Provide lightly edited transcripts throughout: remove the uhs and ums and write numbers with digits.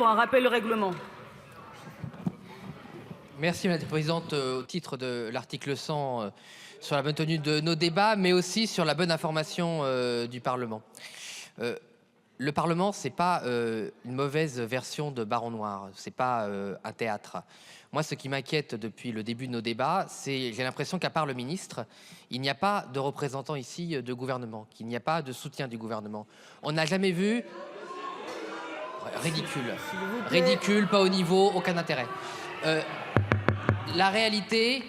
Pour un rappel au règlement. Merci Madame la Présidente, au titre de l'article 100 sur la bonne tenue de nos débats, mais aussi sur la bonne information du Parlement. Le Parlement, c'est pas une mauvaise version de Baron Noir, c'est pas un théâtre. Moi, ce qui m'inquiète depuis le début de nos débats, c'est j'ai l'impression qu'à part le ministre, il n'y a pas de représentant ici de gouvernement, qu'il n'y a pas de soutien du gouvernement. On n'a jamais vu. Ridicule. Ridicule, pas au niveau, aucun intérêt. La réalité,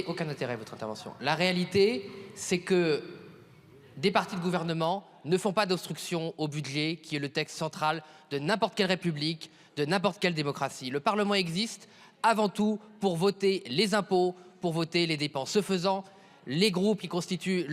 aucun intérêt votre intervention. La réalité, c'est que des partis de gouvernement ne font pas d'obstruction au budget, qui est le texte central de n'importe quelle république, de n'importe quelle démocratie. Le Parlement existe avant tout pour voter les impôts, pour voter les dépenses. Ce faisant, les groupes qui constituent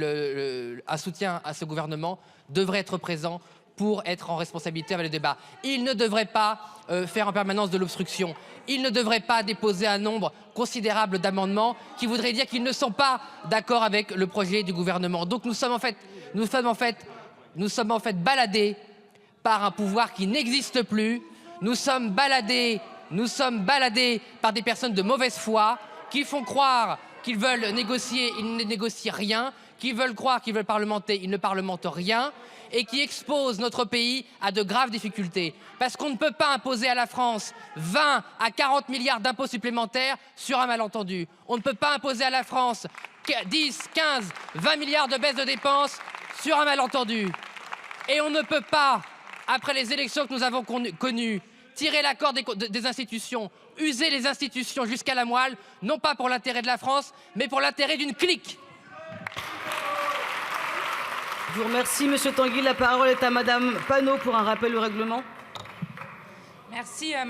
un soutien à ce gouvernement devraient être présents pour être en responsabilité avec le débat. Ils ne devraient pas faire en permanence de l'obstruction. Ils ne devraient pas déposer un nombre considérable d'amendements qui voudraient dire qu'ils ne sont pas d'accord avec le projet du gouvernement. Donc nous sommes en fait baladés par un pouvoir qui n'existe plus. Nous sommes baladés par des personnes de mauvaise foi qui font croire qu'ils veulent négocier, ils ne négocient rien, qui veulent croire qu'ils veulent parlementer, ils ne parlementent rien, et qui exposent notre pays à de graves difficultés. Parce qu'on ne peut pas imposer à la France 20 à 40 milliards d'impôts supplémentaires sur un malentendu. On ne peut pas imposer à la France 10, 15, 20 milliards de baisse de dépenses sur un malentendu. Et on ne peut pas, après les élections que nous avons connues, tirer la corde des institutions, user les institutions jusqu'à la moelle, non pas pour l'intérêt de la France, mais pour l'intérêt d'une clique. Je vous remercie, Monsieur Tanguy. La parole est à Madame Panot pour un rappel au règlement. Merci.